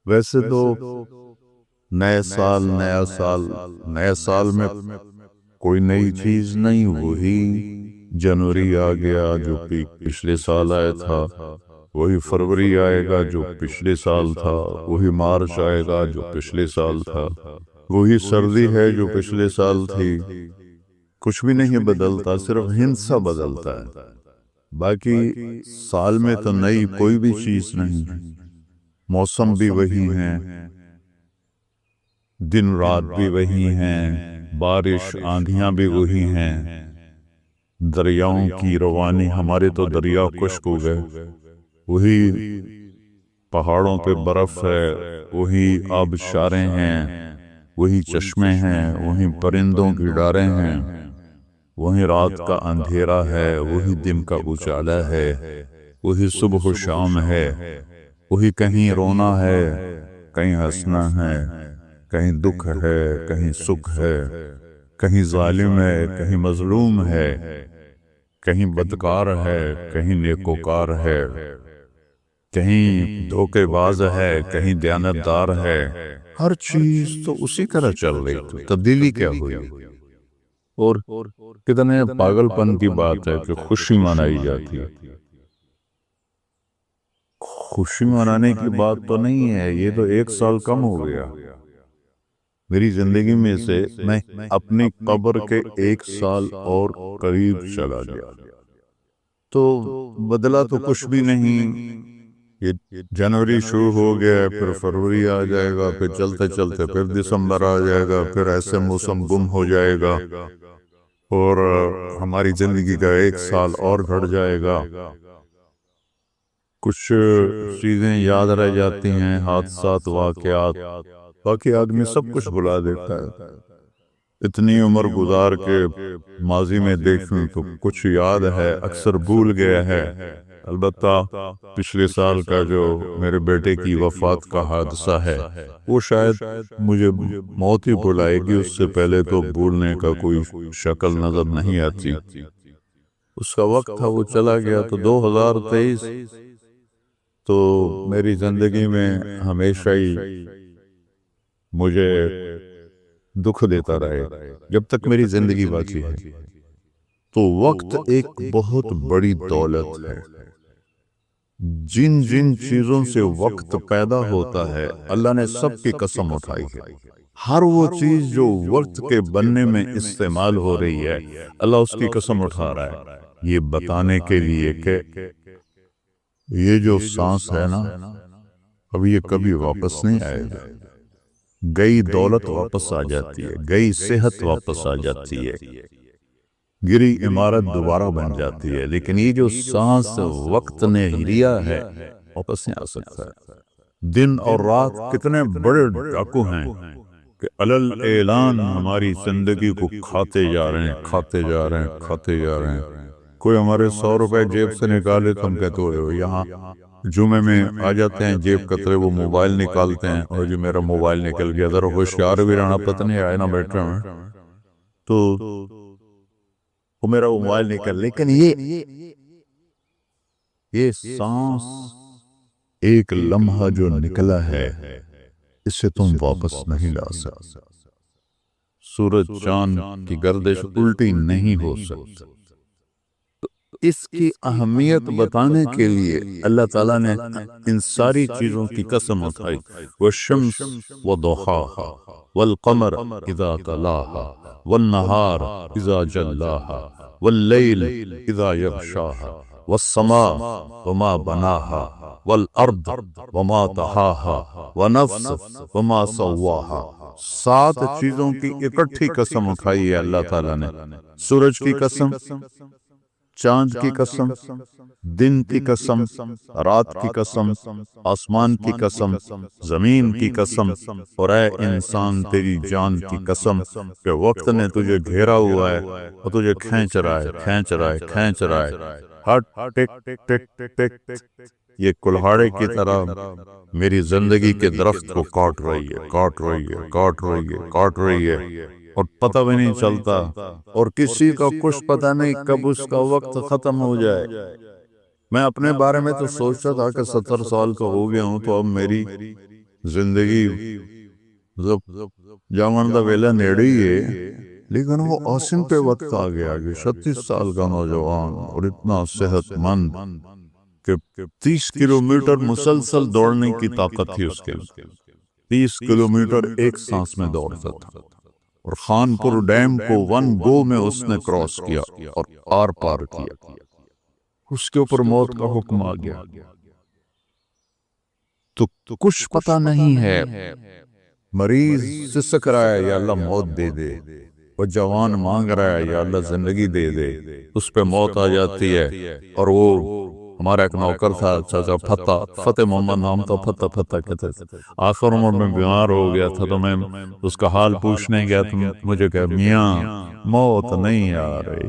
ویسے تو نئے سال نئے سال میں کوئی نئی چیز نہیں، وہی جنوری آ گیا جو پچھلے سال آیا تھا، وہی فروری آئے گا جو پچھلے سال تھا، وہی مارچ آئے گا جو پچھلے سال تھا، وہی سردی ہے جو پچھلے سال تھی۔ کچھ بھی نہیں بدلتا، صرف ہندسہ بدلتا ہے، باقی سال میں تو نئی کوئی بھی چیز نہیں ہے۔ موسم بھی وہی ہیں، دن رات بھی وہی ہیں، بارش آندھیاں بھی وہی ہیں، دریاؤں کی روانی، ہمارے تو دریا خشک ہو گئے، وہی پہاڑوں پہ برف ہے، وہی آبشاریں ہیں، وہی چشمے ہیں، وہی پرندوں کی ڈاریں ہیں، وہی رات کا اندھیرا ہے، وہی دن کا اجالا ہے، وہی صبح و شام ہے، وہی کہیں رونا ہے، کہیں ہنسنا ہے، کہیں دکھ ہے، کہیں سکھ ہے، کہیں ظالم ہے، کہیں مظلوم ہے، کہیں بدکار ہے، کہیں نیکوکار ہے، کہیں دھوکے باز ہے، کہیں دیانتدار ہے۔ ہر چیز تو اسی طرح چل رہی، تو تبدیلی کیا ہوئی؟ اور کتنے پاگل پن کی بات ہے کہ خوشی منائی جاتی ہے۔ خوشی منانے کی بات تو نہیں ہے، یہ تو 1 سال کم ہو گیا میری زندگی میں سے، میں اپنی قبر کے 1 سال اور قریب چلا گیا، تو بدلا تو کچھ بھی نہیں۔ یہ جنوری شروع ہو گیا، پھر فروری آ جائے گا، پھر چلتے چلتے پھر دسمبر آ جائے گا، پھر ایسے موسم گم ہو جائے گا، اور ہماری زندگی کا 1 سال اور گھٹ جائے گا۔ کچھ چیزیں یاد رہ جاتی ہیں، حادثات، واقعات، باقی آدمی سب کچھ بھلا دیتا ہے۔ اتنی عمر گزار کے ماضی میں دیکھوں تو کچھ یاد ہے، اکثر بھول گیا ہے۔ البتہ پچھلے سال کا جو میرے بیٹے کی وفات کا حادثہ ہے، وہ شاید مجھے موت ہی بلائے گی، اس سے پہلے تو بھولنے کا کوئی شکل نظر نہیں آتی۔ اس کا وقت تھا، وہ چلا گیا۔ تو 2023 تو میری زندگی میں ہمیشہ ہی مجھے دکھ دیتا رہے جب تک میری زندگی باقی ہے۔ تو وقت ایک بہت بڑی دولت ہے۔ جن جن چیزوں سے وقت پیدا ہوتا ہے، اللہ نے سب کی قسم اٹھائی ہے۔ ہر وہ چیز جو وقت کے بننے میں استعمال ہو رہی ہے، اللہ اس کی قسم اٹھا رہا ہے، یہ بتانے کے لیے کہ یہ جو سانس ہے نا، اب یہ کبھی واپس نہیں آئے گا۔ گئی دولت واپس آ جاتی ہے، گئی صحت واپس آ جاتی ہے، گری عمارت دوبارہ بن جاتی ہے، لیکن یہ جو سانس وقت نے لیا ہے واپس نہیں آ سکتا ہے۔ دن اور رات کتنے بڑے ڈاکو ہیں کہ علل اعلان ہماری زندگی کو کھاتے جا رہے ہیں، کھاتے جا رہے ہیں، کھاتے جا رہے ہیں۔ کوئی ہمارے 100 روپے جیب سے نکالے تو ہم کہتے ہو یہاں جمعے میں آ جاتے ہیں جیب کترے، وہ موبائل نکالتے ہیں، اور جو میرا موبائل نکل گیا، ذرا ہوشیار بھی رہنا، پتہ نہیں آئے نا بیٹھے میں تو وہ میرا موبائل نکل۔ لیکن یہ سانس ایک لمحہ جو نکلا ہے، اسے تم واپس نہیں لا سکتے۔ سورج چاند کی گردش الٹی نہیں ہو سکتی۔ اس کی اہمیت بتانے کے لیے اللہ تعالیٰ نے ان ساری چیزوں کی قسم اٹھائی، والشمس وضحاها والقمر اذا تلاها والنہار اذا جلاها واللیل اذا یغشاها والسماء وما بناها والارض وما طحاها ونفس وما سواها۔ 7 چیزوں کی اکٹھی قسم اٹھائی ہے اللہ تعالیٰ نے۔ سورج کی قسم، چاند کی قسم، دن کی قسم، رات کی قسم، آسمان کی قسم، زمین کی قسم، اور اے انسان تیری جان کی قسم کہ وقت نے تجھے گھیرا ہوا ہے اور تجھے کھینچ رہا ہے، کھینچ رہا ہے، کھینچ رہا ہے۔ ہر ٹک ٹک ٹک یہ کلہاڑے کی طرح میری زندگی کے درخت کو کاٹ رہی ہے، کاٹ رہی ہے، کاٹ رہی ہے، کاٹ رہی ہے، اور پتہ بھی نہیں چلتا، اور کسی کا کچھ پتہ نہیں کب اس کا وقت ختم ہو جائے۔ میں اپنے بارے میں تو سوچتا تھا کہ 70 سال کا ہو گیا ہوں، تو اب میری زندگی مطلب جامن دا ویلا نیڑے ہی ہے، لیکن وہ عاصم پہ وقت آ گیا کہ 36 سال کا نوجوان اور اتنا صحت مند کہ 30 کلومیٹر مسلسل دوڑنے کی طاقت تھی اس کے، 30 کلومیٹر ایک سانس میں دوڑتا تھا، اور خانپور ڈیم کو 1 گو میں اس نے کراس کیا اور آر پار کیا۔ اس کے اوپر موت کا حکم آ گیا تو کچھ پتہ نہیں ہے، مریض سسک رہا ہے یا اللہ موت دے دے، وہ جوان مانگ رہا ہے یا اللہ زندگی دے دے، اس پہ موت آ جاتی ہے۔ اور وہ ہمارا ایک نوکر تھا چاچا فتح محمد نام تھا، فتح کہتے تھے، آخر عمر میں بیمار ہو گیا تھا، تو میں اس کا حال پوچھنے گیا تو مجھے کہا میاں موت نہیں آ رہی،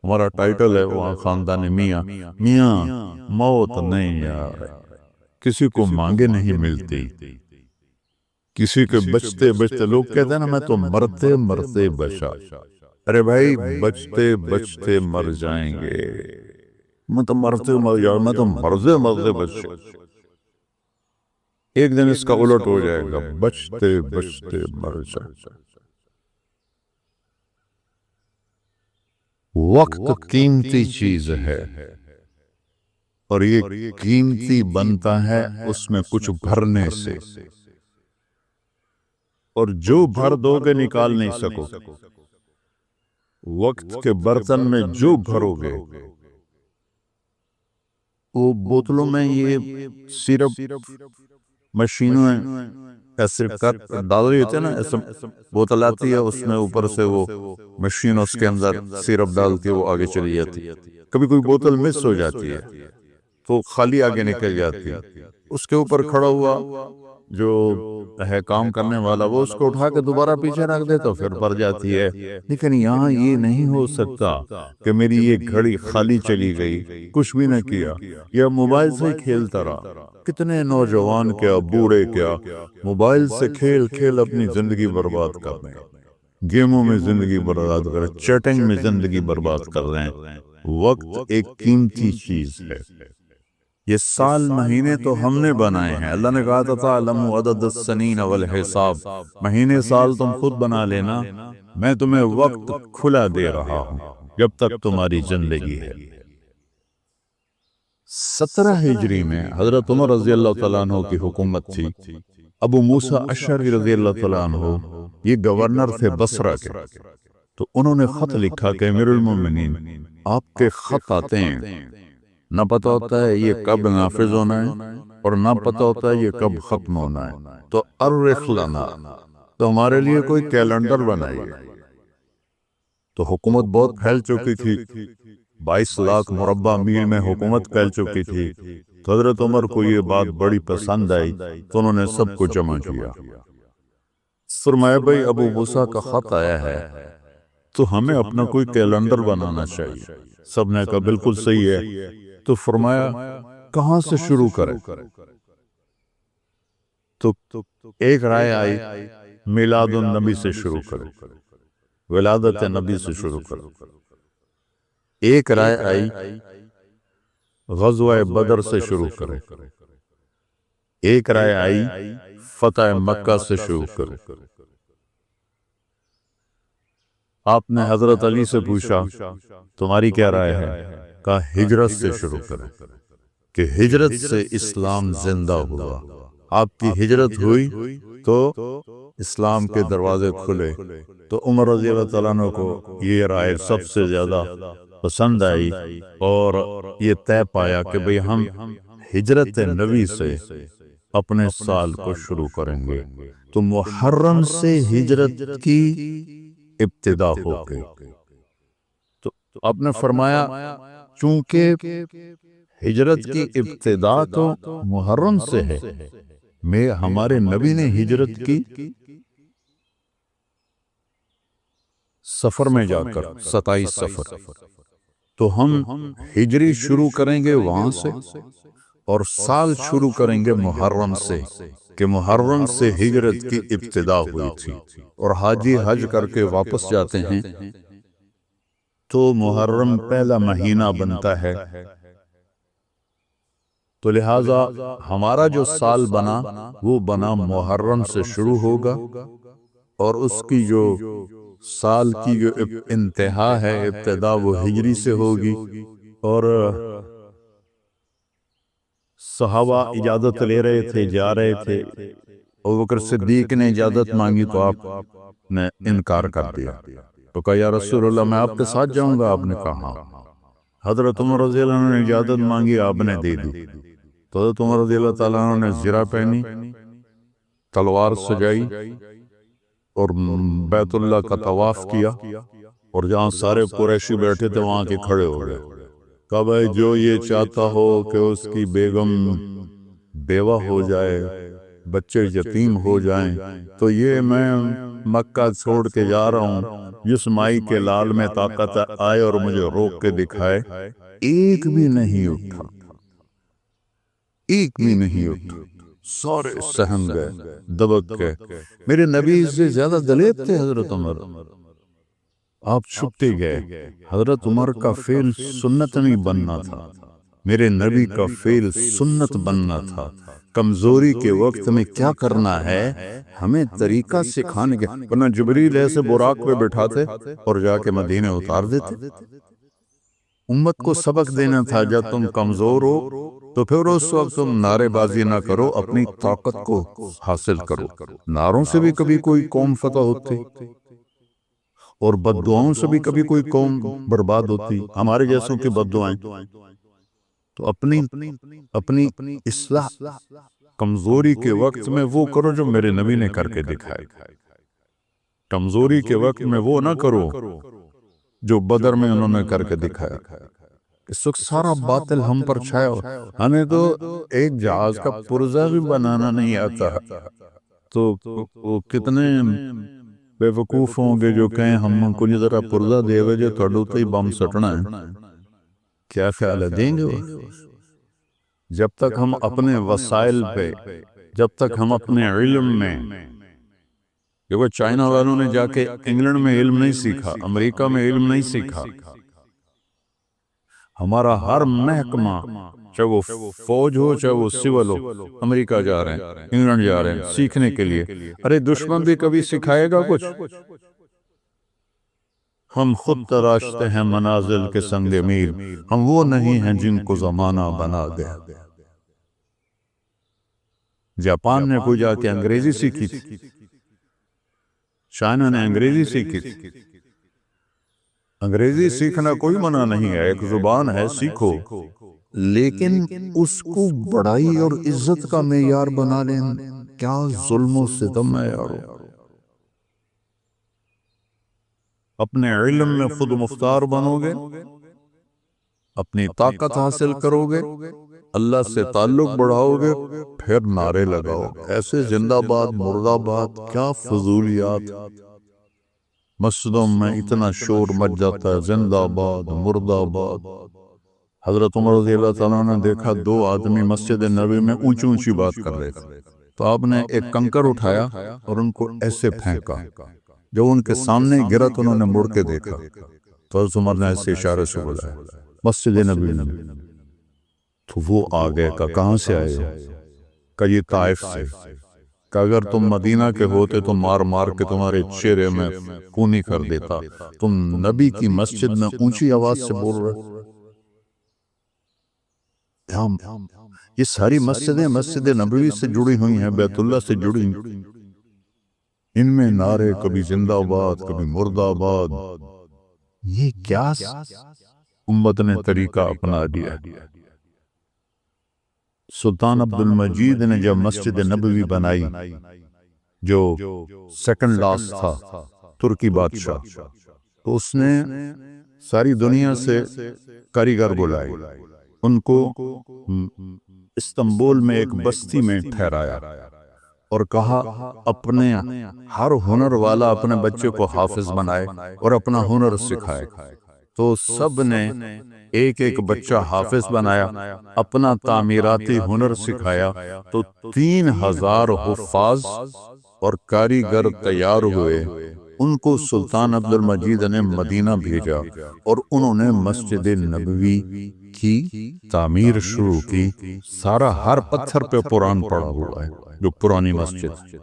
ہمارا ٹائٹل ہے وہاں خاندان میاں، میاں موت نہیں آ رہی۔ کسی کو مانگے نہیں ملتی، کسی کے بچتے بچتے، لوگ کہتے ہیں نا میں تو مرتے مرتے بچا، ارے بھائی بچتے بچتے مر جائیں گے، میں تو مرتے مر جاؤں، میں تو مرتے مرتے بچے، ایک دن اس کا الٹ ہو جائے گا، بچتے بچتے مر جائیں۔ وقت قیمتی چیز ہے، اور یہ قیمتی بنتا ہے اس میں کچھ بھرنے سے، اور جو بھر دو گے نکال نہیں سکو، وقت کے برتن میں جو بھرو گے، وہ بوتلوں میں یہ سیرپ مشینوں ایسے ڈال رہی ہوتی ہے نا، ایسے بوتل آتی ہے، اس میں اوپر سے وہ مشین اس کے اندر سیرپ ڈالتی ہے، وہ آگے چلی جاتی ہے، کبھی کوئی بوتل مس ہو جاتی ہے تو خالی آگے نکل جاتی ہے، اس کے اوپر کھڑا ہوا جو ہے کام کرنے والا، وہ اس کو اٹھا کے دوبارہ پیچھے رکھ دے تو پھر بھر جاتی ہے۔ لیکن یہاں یہ نہیں ہو سکتا کہ میری یہ گھڑی خالی چلی گئی، کچھ بھی نہ کیا، یا موبائل سے کھیلتا رہا۔ کتنے نوجوان کیا بوڑھے کیا موبائل سے کھیل کھیل اپنی زندگی برباد کر رہے ہیں، گیموں میں زندگی برباد کر رہے ہیں، چیٹنگ میں زندگی برباد کر رہے ہیں۔ وقت ایک قیمتی چیز ہے، یہ سال مہینے تو ہم نے بنائے ہیں، اللہ نے کہا تھا تعلموا عدد السنین والحساب، مہینے سال تم خود بنا لینا، میں تمہیں وقت کھلا دے رہا ہوں جب تک تمہاری زندگی ہے۔ 17 ہجری میں حضرت عمر رضی اللہ تعالیٰ عنہ کی حکومت تھی، ابو موسیٰ اشعری رضی اللہ تعالیٰ عنہ یہ گورنر تھے بصرہ کے، تو انہوں نے خط لکھا کہ امیر المومنین آپ کے خط آتے ہیں، نہ پتہ ہوتا ہے یہ کب نافذ ہونا ہے اور نہ پتہ ہوتا ہے یہ کب ختم ہونا ہے، تو ارخ لنا، تو ہمارے لیے کوئی کیلنڈر بنائیے۔ تو حکومت بہت پھیل چکی تھی، 22 لاکھ مربع میل میں حکومت پھیل چکی تھی، تو حضرت عمر کو یہ بات بڑی پسند آئی، تو انہوں نے سب کو جمع کیا، فرمایا بھائی ابو موسیٰ کا خط آیا ہے تو ہمیں اپنا کوئی کیلنڈر بنانا چاہیے۔ سب نے کہا بالکل صحیح ہے، تو فرمایا کہاں سے شروع کریں؟ تو ایک رائے آئی میلاد النبی سے شروع کریں، ولادت نبی سے شروع کریں۔ ایک رائے آئی غزوہ بدر سے شروع کریں، ایک رائے آئی فتح مکہ سے شروع کریں۔ آپ نے حضرت علی سے پوچھا تمہاری کیا رائے ہے؟ کہا ہجرت سے شروع کریں، کہ ہجرت سے اسلام زندہ ہوا، آپ کی ہجرت ہوئی تو اسلام کے دروازے کھلے۔ تو عمر رضی اللہ تعالیٰ عنہ کو یہ رائے سب سے زیادہ پسند آئی، اور یہ طے پایا کہ بھئی ہم ہجرت نبی سے اپنے سال کو شروع کریں گے۔ تو محرم سے ہجرت کی ابتدا ہو گئی۔ تو آپ نے فرمایا چونکہ ہجرت کی ابتدا تو محرم سے ہے، میں ہمارے نبی نے ہجرت کی سفر میں جا کر، 27 سفر، تو ہم ہجری شروع کریں گے وہاں سے، اور سال شروع کریں گے محرم سے، کہ محرم سے ہجرت کی ابتدا ہوئی تھی، اور حاجی حج کر کے واپس جاتے ہیں تو محرم پہلا مہینہ بنتا ہے، تو لہٰذا ہمارا جو سال بنا وہ بنا محرم سے شروع ہوگا، اور اس کی جو سال کی جو انتہا ہے، ابتدا وہ ہجری سے ہوگی۔ اور صحابہ اجازت لے رہے تھے، جا رہے تھے، ابوبکر صدیق نے اجازت مانگی تو آپ نے انکار کر دیا، تو کہا یا رسول اللہ میں آپ کے ساتھ جاؤں گا، آپ نے کہا۔ حضرت عمر رضی اللہ عنہ نے اجازت مانگی، آپ نے دے دی، تو حضرت عمر رضی اللہ تعالیٰ عنہ نے زرہ پہنی، تلوار سجائی اور بیت اللہ کا طواف کیا، اور جہاں سارے قریشی بیٹھے تھے وہاں کے کھڑے ہو گئے، کہا بھائی جو یہ چاہتا ہو کہ اس کی بیگم بیوہ ہو جائے، بچے یتیم ہو جائیں، تو یہ میں مکہ چھوڑ کے جا رہا ہوں، جس مائی کے لال میں طاقت آئے اور مجھے روک کے دکھائے۔ ایک بھی نہیں اٹھا، ایک بھی نہیں اٹھا، سارے سہم گئے، دبک گئے۔ میرے نبی سے زیادہ دلیر تھے حضرت عمر، آپ چھپتے گئے۔ حضرت عمر کا فعل سنت نہیں بننا تھا، میرے نبی کا فعل سنت بننا تھا۔ کمزوری کے وقت میں کیا کرنا ہے ہمیں طریقہ سکھانے کے، ورنہ جبریل ایسے براق پہ بٹھاتے اور جا کے مدینے اتار دیتے۔ امت کو سبق دینا تھا، جب تم کمزور ہو تو پھر اس وقت تم نعرے بازی نہ کرو، اپنی طاقت کو حاصل کرو۔ نعروں سے بھی کبھی کوئی قوم فتح ہوتی، اور بددعاؤں سے بھی کبھی کوئی قوم برباد ہوتی، ہمارے جیسوں کی بددعائیں۔ تو اپنی اصلاح کمزوری کے وقت میں وہ کرو جو میرے نبی نے کر کے دکھائے، کمزوری کے وقت میں وہ نہ کرو جو بدر میں انہوں نے کر کے دکھایا۔ اس وقت سارا باطل ہم پر چھایا ہو، ہمیں تو ایک جہاز کا پرزہ بھی بنانا نہیں آتا، تو وہ کتنے بے وقوف ہوں گے جو کہیں ہم کو ذرا پرزہ دے گا جو تھوڑو تو ہی بم سٹنا ہے۔ کیا خیال ہے دیں گے وہ؟ جب تک ہم اپنے وسائل پہ، جب تک ہم اپنے علم میں، دیکھو چائنا والوں نے جا کے انگلینڈ میں علم نہیں سیکھا، امریکہ میں علم نہیں سیکھا۔ ہمارا ہر محکمہ، چاہے وہ فوج ہو چاہے وہ سول ہو، امریکہ جا رہے ہیں، انگلینڈ جا رہے ہیں سیکھنے کے لیے۔ ارے دشمن بھی کبھی سکھائے گا کچھ؟ ہم خود تراشتے ہیں منازل کے سنگ میر، ہم وہ نہیں ہیں جن کو زمانہ بنا گیا۔ جاپان نے کوئی جا کے انگریزی سیکھی تھی، چائنا نے انگریزی سیکھی تھی۔ انگریزی سیکھنا کوئی منع نہیں ہے، ایک زبان ہے، سیکھو، لیکن اس کو بڑائی اور عزت کا معیار بنا لیں، کیا ظلم و ستم ہے یارو۔ اپنے علم میں خود مختار بنو گے، اپنی طاقت حاصل کرو گے، اللہ سے تعلق بڑھاؤ گے، پھر نعرے لگاؤ ایسے زندہ باد مردہ آباد، کیا فضولیات۔ مسجدوں میں اتنا شور مچ جاتا ہے، زندہ آباد مردہ آباد۔ حضرت عمر رضی اللہ تعالیٰ نے دیکھا دو آدمی مسجد نبوی میں اونچی اونچی بات کر رہے تھے، تو آپ نے ایک کنکر اٹھایا اور ان کو ایسے پھینکا، جب ان کے سامنے گرا تو انہوں نے مڑ کے دیکھا، تو حضرت عمر نے ایسے اشارے سے بولا مسجد نبوی میں، تو وہ آگئے، کہاں سے آئے ہو؟ کہ یہ طائف سے۔ کہ اگر تم مدینہ کے ہوتے تو مار مار کے تمہارے چہرے میں خونی کر دیتا، تم نبی کی مسجد میں اونچی آواز سے بول رہے۔ یہ ساری مسجدیں مسجد نبوی سے جڑی ہوئی ہیں، بیت اللہ سے جڑی ہیں، ان میں نعرے کبھی زندہ آباد کبھی مردہ آباد۔ یہ کیا امت نے طریقہ اپنا دیا۔ سلطان عبد المجید نے جب مسجد نبوی بنائی، جو سیکنڈ لاسٹ تھا ترکی بادشاہ، تو اس نے ساری دنیا سے کاریگر بلائے، ان کو استنبول میں ایک بستی میں ٹھہرایا اور کہا اپنے ہر ہنر والا اپنے بچے کو حافظ بنائے اور اپنا ہنر سکھائے۔ تو سب نے ایک ایک بچہ حافظ بنایا، اپنا تعمیراتی ہنر سکھایا، تو 3000 حفاظ اور کاریگر تیار ہوئے۔ ان کو سلطان عبد المجید نے مدینہ بھیجا اور انہوں نے مسجد نبوی کی تعمیر شروع کی، سارا ہر پتھر پہ قرآن پڑا ہوا ہے جو پرانی مسجد،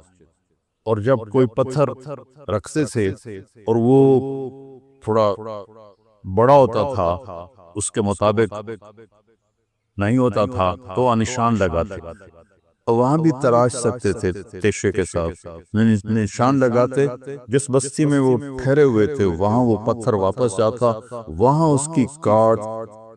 اور جب کوئی پتھر رکھتے تھے اور وہ تھوڑا بڑا ہوتا تھا اس کے مطابق نہیں ہوتا تھا تو نشان لگاتے، وہاں بھی تراش سکتے تھے تیشے کے ساتھ، نشان لگاتے، جس بستی میں وہ ٹھہرے ہوئے تھے وہاں وہ پتھر واپس جاتا، وہاں اس کی کاٹ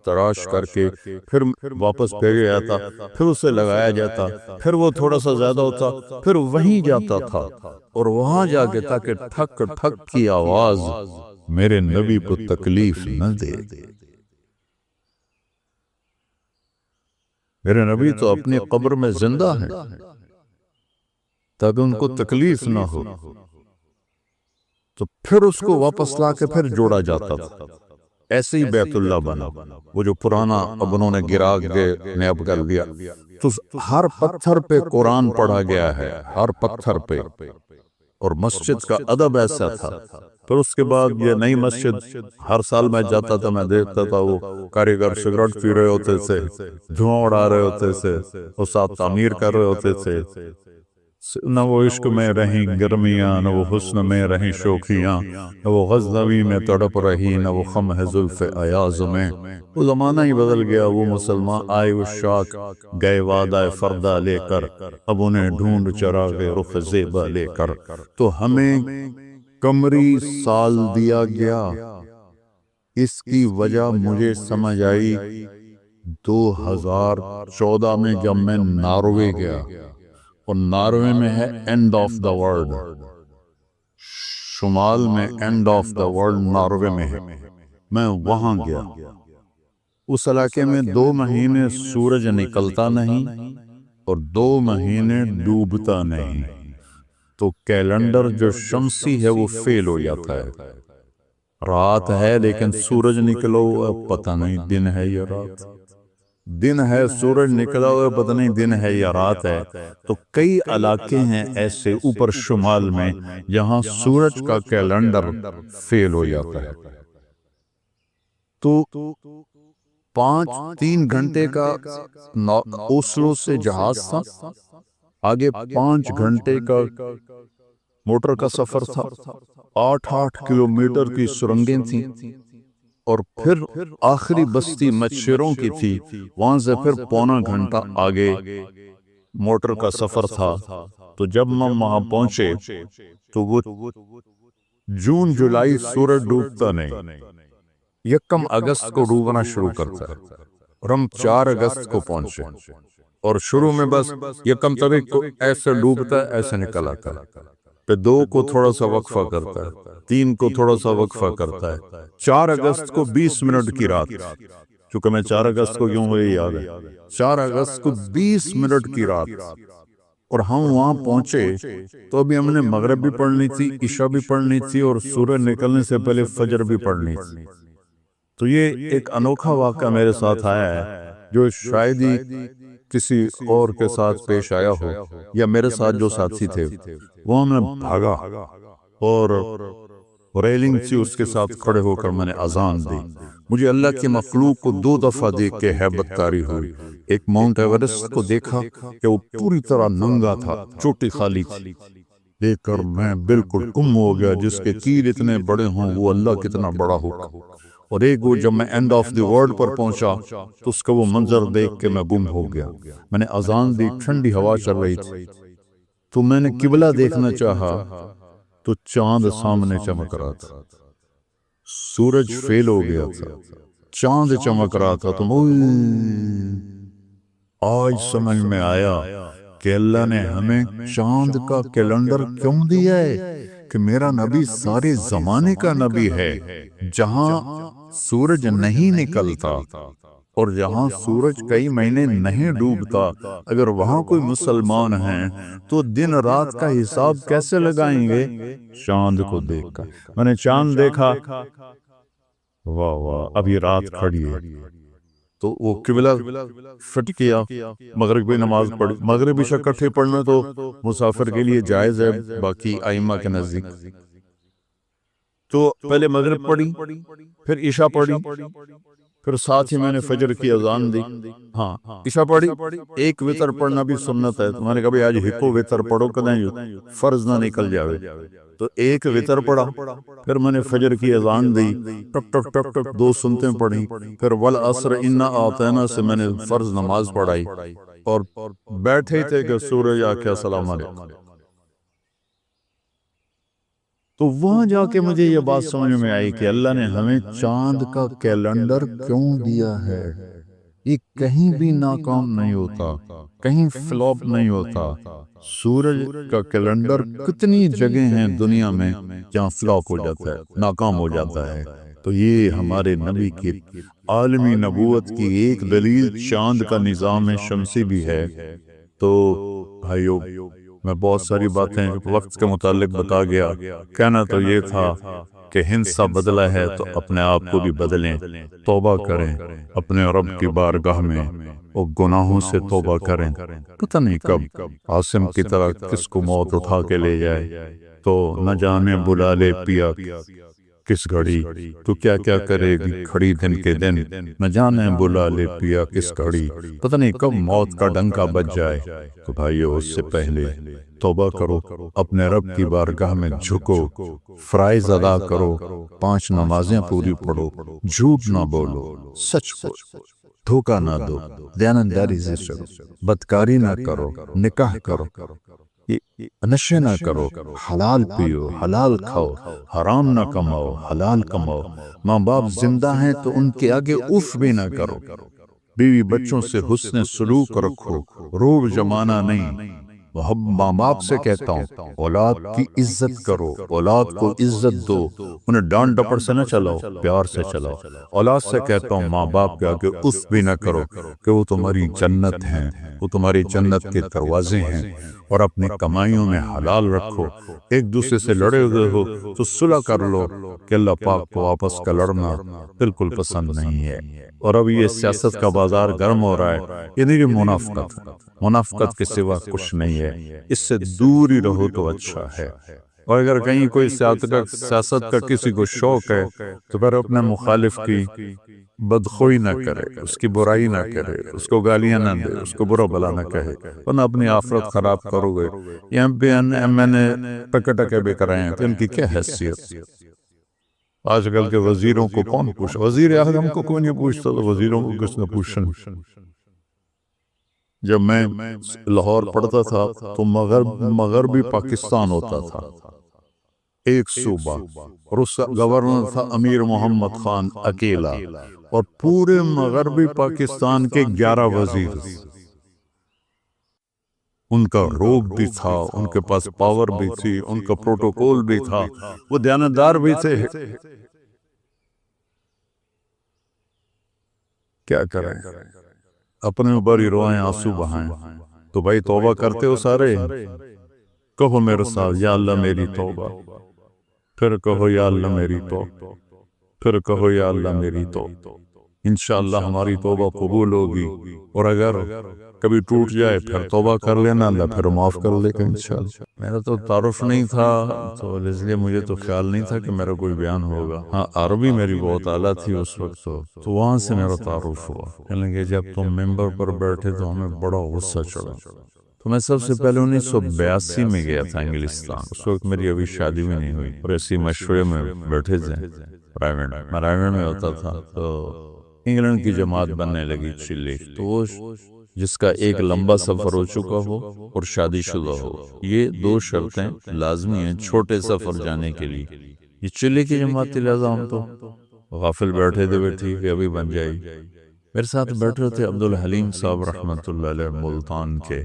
تراش کر کے پھر واپس بھیجا جاتا، پھر اسے لگایا جاتا، پھر وہ تھوڑا سا زیادہ ہوتا، پھر وہیں جاتا تھا اور وہاں جا کے تاکہ ٹھک ٹھک کی آواز میرے نبی کو تکلیف نہ دے۔ میرے نبی تو اپنی قبر میں زندہ ہیں تاکہ ان کو تکلیف نہ ہو، تو پھر اس کو واپس لا کے پھر جوڑا جاتا تھا۔ ایسے ہی بیت اللہ بنا، وہ جو پرانا اب انہوں نے گرا کے نیب کر دیا، تو ہر پتھر پہ قرآن پڑھا گیا ہے، ہر پتھر پہ، اور مسجد کا ادب ایسا تھا۔ پھر اس کے بعد یہ نئی مسجد، ہر سال میں جاتا تھا، میں دیکھتا تھا وہ کاریگر سگریٹ پی رہے ہوتے تھے، دھواں اڑا رہے ہوتے تھے، اور ساتھ تعمیر کر رہے ہوتے تھے۔ نہ وہ عشق میں رہیں گرمیاں، نہ وہ حسن میں رہیں شوخیاں، نہ وہ غزنوی میں تڑپ رہی، نہ وہ خم ہے زلف ایاز میں۔ وہ زمانہ ہی بدل گیا، وہ مسلمان آئے وہ شاک گئے وعدہ فردہ لے کر، اب انہیں ڈھونڈ چراغ رخ زیبا لے کر۔ تو ہمیں قمری سال دیا گیا، اس کی وجہ مجھے سمجھ آئی 2014 میں جب میں ناروے گیا، اور ناروے میں ہے اینڈ آف دا ورلڈ، شمال میں and of the world Norway میں ہے، میں وہاں گیا۔ اس علاقے میں 2 مہینے سورج نکلتا نہیں اور 2 مہینے ڈوبتا نہیں، تو کیلنڈر جو شمسی ہے وہ فیل ہو جاتا ہے، رات ہے لیکن سورج نکلو پتہ نہیں دن ہے یا رات، دن ہے سورج نکلا ہوا پتہ نہیں دن ہے یا رات ہے۔ تو کئی علاقے ہیں ایسے اوپر شمال میں جہاں سورج کا کیلنڈر فیل ہو جاتا ہے۔ تو 3 گھنٹے کا اوسلو سے جہاز تھا، آگے 5 گھنٹے کا موٹر کا سفر تھا، 8 کلومیٹر کی سرنگیں تھیں، اور پھر آخری بستی مچھروں کی تھی، وہاں سے پھر 1.25 گھنٹہ آگے موٹر کا سفر تھا۔ تو جب ہم وہاں پہنچے تو وہ جون جولائی سورج ڈوبتا نہیں، 1 اگست کو ڈوبنا شروع کرتا ہے، اور ہم 4 اگست کو پہنچے، اور شروع میں بس 1 تاریخ کو ایسے ڈوبتا ہے ایسے نکل آتا ہے، پھر 2 کو تھوڑا سا وقفہ کرتا ہے، 3 کو تھوڑا سا وقفہ کرتا ہے، 4 اگست کو 20 منٹ کی رات، چونکہ میں 4 اگست کو کیوں مجھے یاد ہے، 4 اگست کو 20 منٹ کی رات، اور ہم وہاں پہنچے تو ابھی ہم نے مغرب بھی پڑھنی تھی، عشاء بھی پڑھنی تھی، اور سورج نکلنے سے پہلے فجر بھی پڑھنی تھی۔ تو یہ ایک انوکھا واقعہ میرے ساتھ آیا ہے جو شاید ہی کسی اور کے ساتھ پیش آیا ہو، یا میرے ساتھ جو ساتھی تھے وہ میں بھاگا اور ریلنگ سے اس کے ساتھ کھڑے ہو کر میں نے اذان دی۔ مجھے اللہ کی مخلوق کو 2 دفعہ دیکھ کے ہیبت طاری ہوئی۔ ایک ماؤنٹ ایورسٹ کو دیکھا کہ وہ پوری طرح ننگا تھا، چوٹی خالی تھی، دیکھ کر میں بالکل گم ہو گیا، جس کے تیر اتنے بڑے ہوں وہ اللہ کتنا بڑا ہوگا۔ اور ایک وہ جب میں اینڈ آف دی ورلڈ پر پہنچا تو اس کا وہ منظر دیکھ کے میں گم ہو گیا۔ میں نے اذان دی، ٹھنڈی ہوا چل رہی تھی، تو میں نے قبلہ دیکھنا چاہا تو چاند سامنے چمک رہا تھا، سورج فیل ہو گیا تھا، چاند چمک رہا تھا۔ تو آج سمجھ میں آیا کہ اللہ نے ہمیں چاند کا کیلنڈر کیوں دیا ہے، کہ میرا نبی سارے زمانے کا نبی ہے۔ جہاں سورج نہیں نکلتا اور جہاں سورج کئی مہینے نہیں ڈوبتا، اگر وہاں کوئی مسلمان ہیں تو دن رات کا حساب کیسے لگائیں گے؟ چاند کو دیکھ کر میں نے چاند دیکھا، واہ واہ اب یہ رات کھڑی ہے، تو وہ قبلہ فٹ کیا، مغرب کی نماز پڑھی۔ مغرب عشاء اکٹھے پڑھنا تو مسافر کے لیے جائز ہے باقی ائمہ کے نزدیک، تو پہلے مغرب پڑھی، پھر عشاء پڑھی، پھر ساتھ ہی میں نے فجر کی اذان دی، ہاں عشاء پڑھی، ایک وتر پڑھنا بھی سنت ہے، تو میں نے کہا بھی آج ہکو وتر پڑھو کدیں فرض نہ نکل جاوے، تو ایک وتر پڑھا، پھر میں نے فجر کی اذان دی، ٹک ٹک ٹک ٹک 2 سنتیں پڑھی، پھر والعصر انا اعطینا سے میں نے فرض نماز پڑھائی، اور بیٹھے ہی تھے کہ سورج آ کے السلام علیکم۔ تو وہاں جا کے مجھے یہ بات سمجھ میں آئی کہ اللہ نے ہمیں چاند کا کیلنڈر کیوں دیا ہے، یہ کہیں بھی ناکام نہیں ہوتا، کہیں فلاپ نہیں ہوتا۔ سورج کا کیلنڈر کتنی جگہ ہیں دنیا میں جہاں فلاپ ہو جاتا ہے، ناکام ہو جاتا ہے، تو یہ ہمارے نبی کی عالمی نبوت کی ایک دلیل چاند کا نظام شمسی بھی ہے۔ تو بھائیو، میں بہت ساری باتیں وقت کے متعلق بتا گیا، کہنا تو یہ تھا کہ ہندسہ بدلا ہے تو اپنے آپ کو بھی بدلیں، توبہ کریں اپنے رب کی بارگاہ میں، اور گناہوں سے توبہ کریں، پتہ نہیں کب عاصم کی طرح کس کو موت اٹھا کے لے جائے، تو نہ جانے بلا لے پیا کس گھڑی، تو کیا کیا کرے گی کھڑی دن کے دن، نہ جانے بلا لے پیا کس گھڑی، پتہ نہیں کب موت کا ڈنکا بج جائے۔ تو بھائیو، اس سے پہلے توبہ کرو، اپنے رب کی بارگاہ میں جھکو، فرائض ادا کرو، 5 نمازیں پوری پڑھو، جھوٹ نہ بولو، سچ بولو، دھوکہ نہ دو، دیانتداری سے چلو، بدکاری نہ کرو، نکاح کرو، نشے نہ کرو، حلال پیو، حلال کھاؤ، حرام نہ کماؤ، حلال کماؤ، ماں باپ زندہ ہیں تو ان کے آگے اف بھی نہ کرو، بیوی بچوں سے حسن سلوک رکھو، روب جمانا نہیں۔ ماں باپ سے کہتا ہوں اولاد کی عزت کرو، اولاد کو عزت دو، انہیں ڈانٹ ڈپٹ سے نہ چلاؤ، پیار سے چلاؤ۔ اولاد سے کہتا ہوں ماں باپ کے آگے اف بھی نہ کرو، کہ وہ تمہاری جنت ہیں، وہ تمہاری جنت کے دروازے ہیں، اور اپنی کمائیوں میں حلال رکھو۔ ایک دوسرے سے لڑے ہوئے ہو تو صلح کر لو، کہ اللہ پاک کو آپس کا لڑنا بالکل پسند نہیں ہے۔ اور اب یہ سیاست کا بازار گرم ہو رہا ہے، یہ نہیں منافقت، منافقت کے سوا کچھ نہیں ہے، اس سے دور ہی رہو تو اچھا ہے۔ اور اگر کہیں کوئی سیاست کا کسی کو شوق ہے تو پھر اپنے مخالف کی بدخوئی نہ کرے، اس کی برائی نہ کرے، اس کو گالیاں نہ دے، اس کو برا بلا نہ کہے، ورنہ اپنی آخرت خراب کرو گے۔ یہ ایم این اے ٹکے بھی کرائیں تو ان کی کیا حیثیت؟ آج کل کے وزیروں کو کون پوچھا؟ وزیر اعظم کو کوئی نہیں پوچھتا، تو وزیروں کو کس نے پوچھنا؟ جب میں لاہور پڑھتا تھا تو مغربی پاکستان ہوتا تھا، ایک صوبہ، اور اس کا گورنر تھا امیر محمد خان اکیلا، اور پورے مغربی پاکستان کے 11 وزیر، ان کا روب بھی تھا، ان کے پاس پاور بھی تھی، ان کا پروٹوکول بھی تھا، وہ دیانتدار بھی تھے۔ کیا کریں، اپنے اوپر ہی روئیں، آنسو بہائیں۔ تو بھائی توبہ کرتے ہو سارے؟ کہو میرے ساتھ، یا اللہ میری توبہ، پھر کہو یا اللہ میری توبہ، پھر کہو یا اللہ میری توبہ۔ انشاءاللہ ہماری توبہ قبول ہوگی، اور اگر کبھی ٹوٹ جائے پھر توبہ کر لینا، اللہ پھر معاف کر لے گا انشاءاللہ۔ میرا تو تعارف نہیں تھا، تو اس لیے مجھے تو خیال نہیں تھا کہ میرا کوئی بیان ہوگا۔ ہاں، عربی میری بہت اعلیٰ تھی اس وقت، تو وہاں سے میرا تعارف ہوا۔ کہنے کہ جب تم ممبر پر بیٹھے تو ہمیں بڑا غصہ چڑھا، تو میں سب سے پہلے 1982 میں گیا تھا انگلستان، اس وقت میری ابھی شادی بھی نہیں ہوئی، اور ایسی مشورے میں بیٹھے تھے، پرائیویٹ میں ہوتا تھا، تو انگلینڈ کی جماعت بننے لگی چلی، تو وہ جس کا ایک لمبا سفر ہو چکا ہو اور شادی شدہ ہو، یہ 2 شرطیں لازمی ہیں چھوٹے سفر جانے کے لیے۔ یہ چلی کی جماعت تھی، لہذا ہم تو غافل بیٹھے تھے، ٹھیک ہے ابھی بن جائے گی۔ میرے ساتھ بیٹھے تھے عبدالحلیم صاحب رحمۃ اللہ علیہ، ملتان کے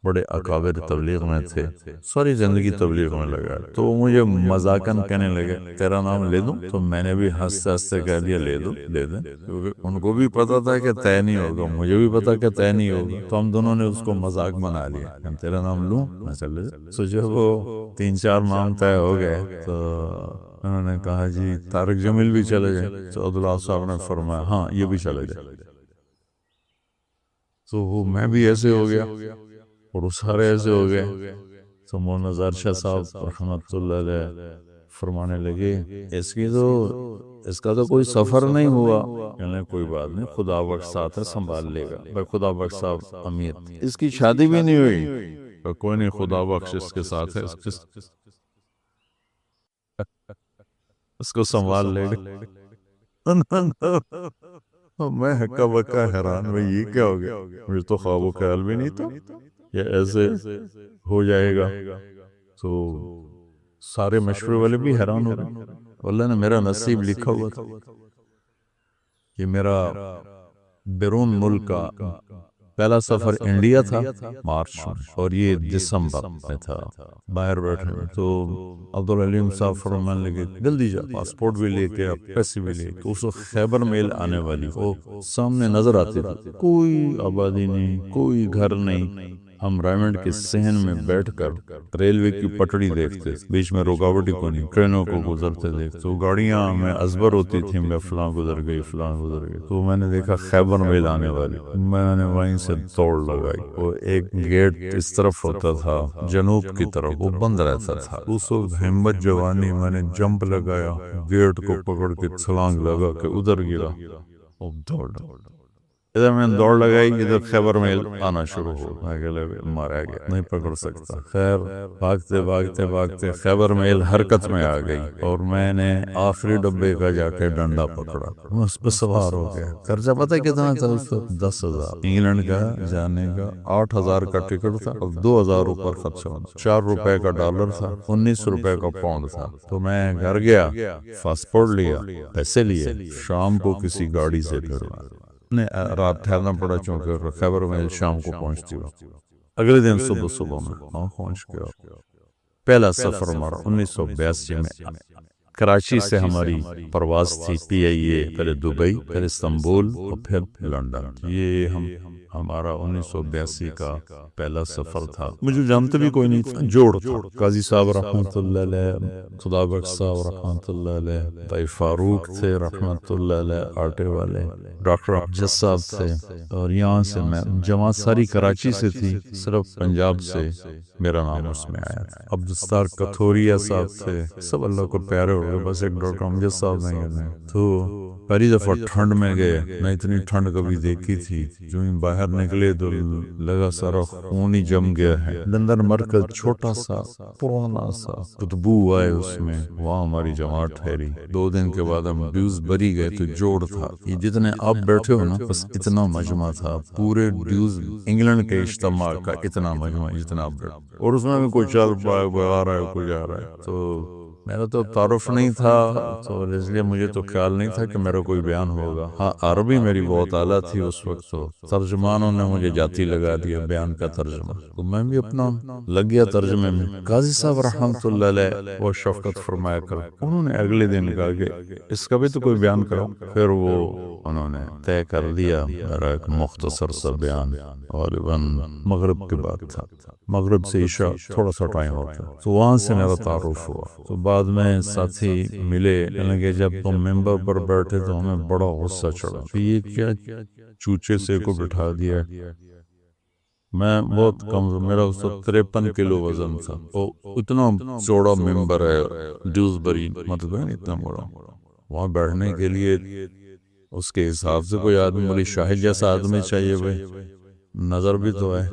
بڑے اکابر تبلیغ میں تھے، ساری زندگی تبلیغ میں لگا، تو وہ مجھے مذاقاً کہنے لگے تیرا نام لے دوں؟ تو میں نے بھی ہنستے ہنستے کہہ دیا لے دو، دے دیں، کیونکہ ان کو بھی پتا تھا کہ طے نہیں ہوگا، مجھے بھی پتا کہ طے نہیں ہوگا، تو ہم دونوں نے اس کو مذاق بنا لیا کہ تیرا نام لوں؟ میں چلے سو جب وہ 3-4 نام طے ہو گئے تو انہوں نے کہا جی طارق جمیل بھی چلے جائیں، تو عبداللہ صاحب نے فرمایا ہاں یہ بھی چلے جائے، تو وہ میں بھی ایسے ہو گیا اور وہ سارے ایسے ہو گئے۔ تو مولانا زار شاہ صاحب رحمۃ اللہ علیہ فرمانے لگے اس کا تو کوئی سفر نہیں ہوا. کہنے کوئی بات نہیں, خدا بخش ساتھ ہے, سنبھال لے گا. بھائی خدا بخش صاحب امیر, اس کی شادی بھی نہیں ہوئی. کوئی نہیں, خدا بخش اس کے ساتھ ہے, اس کو سنبھال لے گا. میں ہکا بکا حیران, بھائی یہ کیا ہو گیا, مجھے تو خواب و خیال بھی نہیں تھا یہ ایسے ہو جائے گا. تو سارے مشورے والے بھی حیران ہو گئے. اللہ نے میرا نصیب لکھا ہوا تھا کہ میرا بیرون ملک کا پہلا سفر انڈیا تھا مارچ میں, اور یہ دسمبر میں تھا. باہر بیٹھے تو عبدالعلیم صاحب فرمانے لگے جلدی جا, پاسپورٹ بھی لے کے, پیسے بھی لے. تو اس وقت خیبر میل آنے والی, وہ سامنے نظر آتی تھی, کوئی آبادی نہیں, کوئی گھر نہیں. ہم رائمنڈ کے صحن میں بیٹھ کر ریلوے کی پٹڑی دیکھتے, بیچ میں رکاوٹ ہی کو نہیں, ٹرینوں کو گزرتے دیکھتے. تو گاڑیاں میں ازبر ہوتی تھیں, میں فلاں گزر گئی, فلاں گزر گئی. تو میں نے دیکھا خیبر میل آنے والی, میں نے وہیں سے دوڑ لگائی. وہ ایک گیٹ اس طرف ہوتا تھا جنوب کی طرف, وہ بند رہتا تھا. اس وقت ہمت جوانی, میں نے جمپ لگایا, گیٹ کو پکڑ کے چھلانگ لگا کے ادھر گرا. دوڑ ادھر میں نے دوڑ لگائی, ادھر خیبر میل آنا شروع ہو. میں کہ مارا گیا, نہیں پکڑ سکتا. خیر بھاگتے بھاگتے بھاگتے خیبر میل حرکت میں آ گئی, اور میں نے آخری ڈبے کا جا کے ڈنڈا پکڑا, اس پہ سوار ہو گیا. خرچہ پتہ کتنا تھا اس وقت؟ 10,000. انگلینڈ کا جانے کا 8,000 کا ٹکٹ تھا, اور 2,000 اوپر خرچہ ہونا. 4 روپے کا ڈالر تھا, 19 روپے کا پاؤنڈ تھا. تو میں گھر گیا, پاسپورٹ لیا, پیسے لیے, شام کو کسی گاڑی سے پھرا. رات ٹھہرنا پڑا چونکہ خیبر میل شام کو پہنچتی ہو. اگلے دن صبح میں پہنچ گیا. پہلا سفر ہمارا 1982 میں کراچی سے ہماری پرواز تھی PIA, پہلے دبئی, پھر استنبول, اور پھر لندن. یہ ہمارا 1982 کا پہلا سفر تھا. مجھے جانتے بھی کوئی نہیں تھا, جوڑ تھا. قاضی صاحب رحمۃ اللہ علیہ, خدا بخش صاحب رحمۃ اللہ علیہ, بھائی فاروق تھے رحمۃ اللہ علیہ, آٹے والے, ڈاکٹر امجد صاحب تھے, اور یہاں سے میں جماعت ساری کراچی سے تھی, صرف پنجاب سے میرا نام اس میں آیا تھا. عبدالستار کتھوریا صاحب تھے, سب اللہ کو پیارے ہو گئے, بس ایک ڈاکٹر امجد صاحب نہیں گئے. تو پہلی دفعہ ٹھنڈ میں گئے, نہ اتنی ٹھنڈ کبھی دیکھی تھی. جو ہی باہر نکلے تو لگا سارا خون ہی جم گیا ہے. لندن مرکز چھوٹا سا پرانا سا, بدبو آئے اس میں. وہاں ہماری جماعت ٹھہری. 2 دن کے بعد ہم ڈیوزبری گئے تو جوڑ تھا. یہ جتنے آپ بیٹھے ہو نا, بس اتنا مجمع تھا پورے ڈیوز انگلینڈ کے اجتماع کا, اتنا مجمع جتنا آپ بیٹھے. اور اس میں بھی کوئی چل آ رہا ہے, کوئی جا رہا ہے. تو میرا تو تعارف نہیں تھا, تو اس لیے مجھے تو خیال نہیں تھا کہ میرا کوئی بیان ہوگا. ہاں عربی میری بہت اعلیٰ تھی اس وقت, تو ترجمانوں نے مجھے جاتی لگا دیا بیان کا ترجمہ, تو میں بھی اپنا لگ گیا ترجمے میں. قاضی صاحب رحمۃ اللہ علیہ وہ شفقت فرمایا کر, انہوں نے اگلے دن کہا کہ اس کا بھی تو کوئی بیان کرو. پھر وہ انہوں نے طے کر دیا میرا ایک مختصر سا بیان, غالباً مغرب کے بعد تھا, مغرب سے عشاء تھوڑا سا ٹائم ہوتا. تو وہاں سے میرا تعارف ہوا. تو بعد میں ساتھی ملے, کہنے کہ جب تم ممبر پر بیٹھے تو ہمیں بڑا غصہ چڑھا, یہ کیا چوچے سے کو بٹھا دیا. میں بہت کم, میرا اس وقت 53 کلو وزن تھا. اتنا چوڑا ممبر ہے ڈیوزبری, مطلب اتنا بڑا, وہاں بیٹھنے کے لیے اس کے حساب سے کوئی آدمی, بڑی شاہد جیسا آدمی چاہیے. بھائی نظر بھی تو ہے.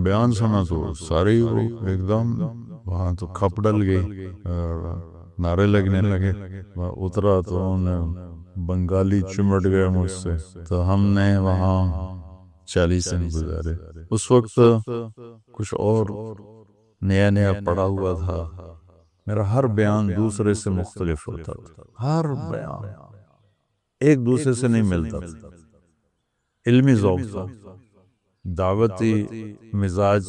بیان سنا تو سارے ایک دم وہاں تو کھپ ڈل گئی, نعرے لگنے لگے. اترا تو انہیں بنگالی چمٹ گئے مجھ سے, تو ہم نے وہاں 40 دن گزارے. اس وقت کچھ اور نیا نیا پڑا ہوا تھا. میرا ہر بیان دوسرے سے مختلف ہوتا تھا, ہر بیان ایک دوسرے سے نہیں ملتا تھا. علمی ذوق تھا, دعوتی مزاج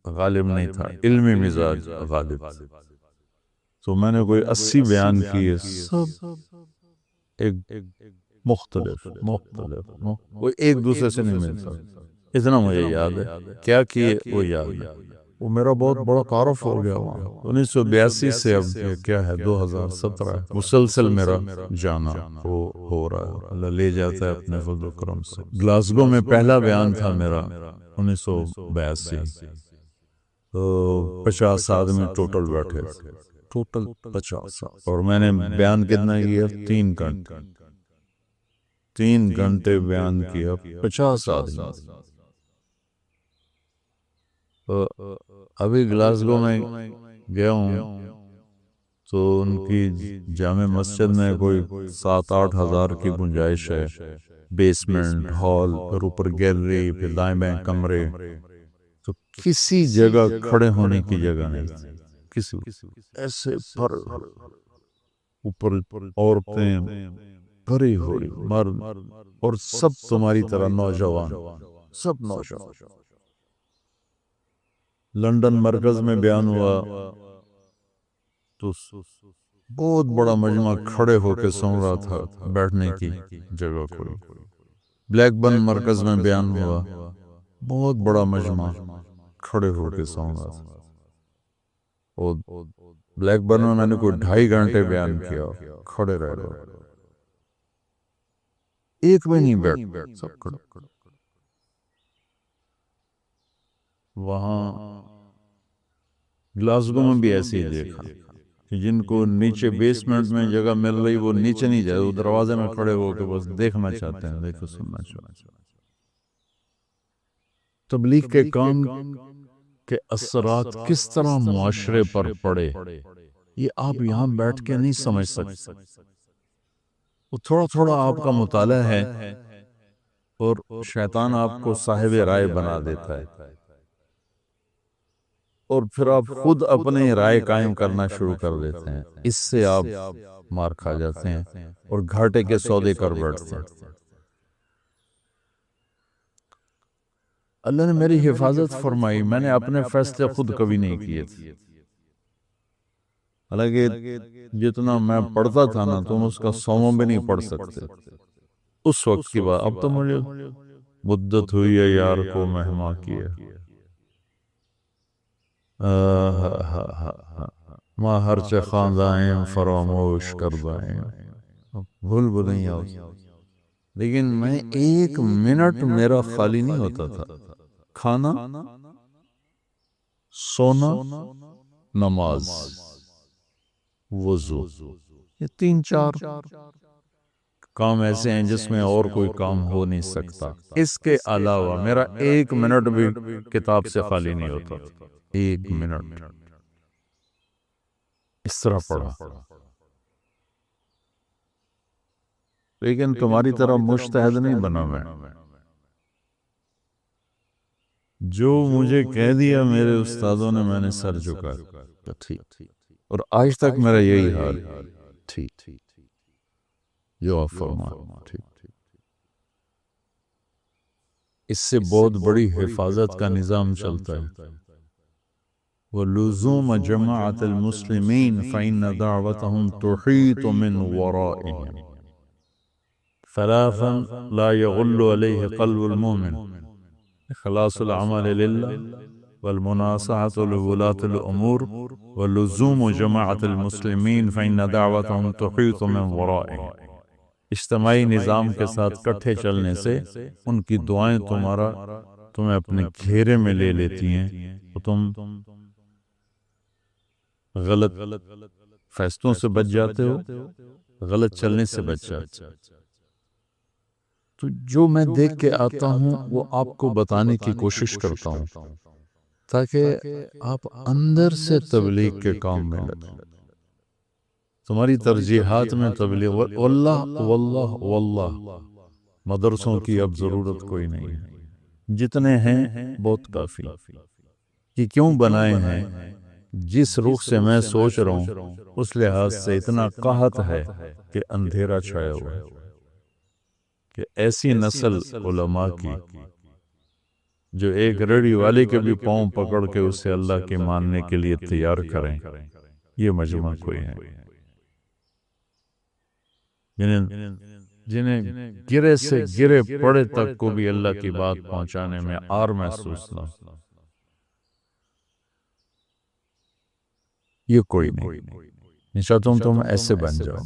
غالب نہیں تھا, علمی مزاج غالب تھا. تو میں نے کوئی 80 بیان کیے, سب ایک مختلف کوئی ایک دوسرے سے نہیں ملتا. اتنا مجھے یاد ہے, کیا کیے وہ یاد ہے. وہ میرا بہت بڑا تعارف ہو گیا وہاں. 1982 سے اب کیا ہے 2017 مسلسل میرا جانا ہو رہا ہے. اللہ لے جاتا ہے اپنے فضل و کرم سے. گلاسگو میں پہلا بیان تھا میرا 1982, تو 50 آدمی ٹوٹل بیٹھے. ٹوٹل 50 سال، اور میں نے بیان کتنا کیا؟ 3 گھنٹے، 3 گھنٹے بیان کیا 50 آدمی۔ ابھی گلاسگو میں گیا ہوں تو ان کی جامع مسجد میں کوئی 7-8 ہزار کی گنجائش ہے، بیسمنٹ، ہال، پھر اوپر گیلری، پھر دائیں بائیں کمرے، تو کسی جگہ کھڑے ہونے کی جگہ نہیں تھی، کسی ایسے پر اوپر عورتیں بھری ہوئی، مرد، اور سب تمہاری طرح نوجوان، سب نوجوان۔ لندن مرکز میں بیان ہوا تو بہت بڑا مجمع کھڑے ہو کے سن رہا تھا، بیٹھنے کی جگہ کوئی۔ بلیک برن مرکز میں بیان ہوا، بہت بڑا مجمع کھڑے ہو کے سن رہا تھا، اور بلیک برن میں میں نے کوئی 2.5 گھنٹے بیان کیا، کھڑے رہ گئے، ایک بھی نہیں بیٹھ، سب کھڑے۔ وہاں گلاسگو میں بھی ایسے ہی دیکھا کہ جن کو نیچے بیسمنٹ میں جگہ مل رہی وہ نیچے نہیں جائے، وہ دروازے میں کھڑے ہو کے بس دیکھنا چاہتے ہیں، دیکھو سننا چاہتے ہیں۔ تبلیغ کے کام کے اثرات کس طرح معاشرے پر پڑے، یہ آپ یہاں بیٹھ کے نہیں سمجھ سکتے۔ وہ تھوڑا تھوڑا آپ کا مطالعہ ہے، اور شیطان آپ کو صاحب رائے بنا دیتا ہے، اور پھر آپ خود اپنے رائے قائم کرنا شروع کر دیتے ہیں، اس سے آپ مار کھا جاتے ہیں اور گھاٹے کے سودے کر بیٹھتے ہیں۔ اللہ نے میری حفاظت فرمائی، میں نے اپنے فیصلے خود کبھی نہیں کیے تھے، حالانکہ جتنا میں پڑھتا تھا نا تم اس کا 100 بھی نہیں پڑھ سکتے اس وقت کی بات۔ اب تو مجھے مدت ہوئی ہے یار کو مہما کیے، ماں ہر چہ خاندائیں فراموش کردائیں، بھول بھلائیاں، لیکن میں 1 منٹ میرا خالی نہیں ہوتا تھا۔ کھانا، سونا، نماز، وضو، یہ 3-4 کام ایسے ہیں جس میں اور کوئی کام ہو نہیں سکتا۔ اس کے علاوہ میرا 1 منٹ بھی کتاب سے خالی نہیں ہوتا تھا، 1 منٹ اس طرح پڑھا۔ لیکن تمہاری طرح مجتہد نہیں بنا میں، جو مجھے کہہ دیا میرے استادوں نے میں نے سر جھکا، ٹھیک، اور آج تک میرا یہی حال، ٹھیک جو آپ فرمائیں، ٹھیک۔ اس سے بہت بڑی حفاظت کا نظام چلتا ہے، وَلُزُومَ جَمَاعَةِ الْمُسْلِمِينَ فَإِنَّ دَعْوَتَهُمْ تُحِيطُ مِنْ وَرَائِهِمْ ثَلَاثًا لَا يَغُلُّ عَلَيْهِ قَلْبُ الْمُؤْمِنِ إخلاص العمل لله، والمناصحة لولاة الأمور، ولزوم جماعة المسلمين فإن دعوتهم تحيط من ورائهم۔ اجتماعی نظام کے ساتھ کٹھے چلنے سے ان کی دعائیں تمہیں اپنے گھیرے میں لے لیتی ہیں، تو تم غلط فیصلوں سے بچ جاتے ہو، غلط چلنے سے بچ جاتے ہو۔ تو جو میں دیکھ کے آتا ہوں وہ آپ کو بتانے کی کوشش کرتا ہوں تاکہ آپ اندر سے تبلیغ کے کام میں لگیں، تمہاری ترجیحات میں تبلیغ۔ واللہ مدرسوں کی اب ضرورت کوئی نہیں ہے، جتنے ہیں بہت کافی۔ کہ کیوں بنائے ہیں؟ جس رخ سے میں سوچ رہا ہوں اس لحاظ سے اتنا قحط ہے کہ اندھیرا چھایا ہوا ہے، کہ ایسی نسل علماء کی جو ایک ریڑھی والے کے بھی پاؤں پکڑ کے اسے اللہ کے ماننے کے لیے تیار کریں، یہ مجمع کوئی ہے۔ جنہیں گرے سے گرے پڑے تک کو بھی اللہ کی بات پہنچانے میں آر محسوس نہ، یہ کوئی نہیں۔ چاہتا ہوں تم ایسے بن جاؤ،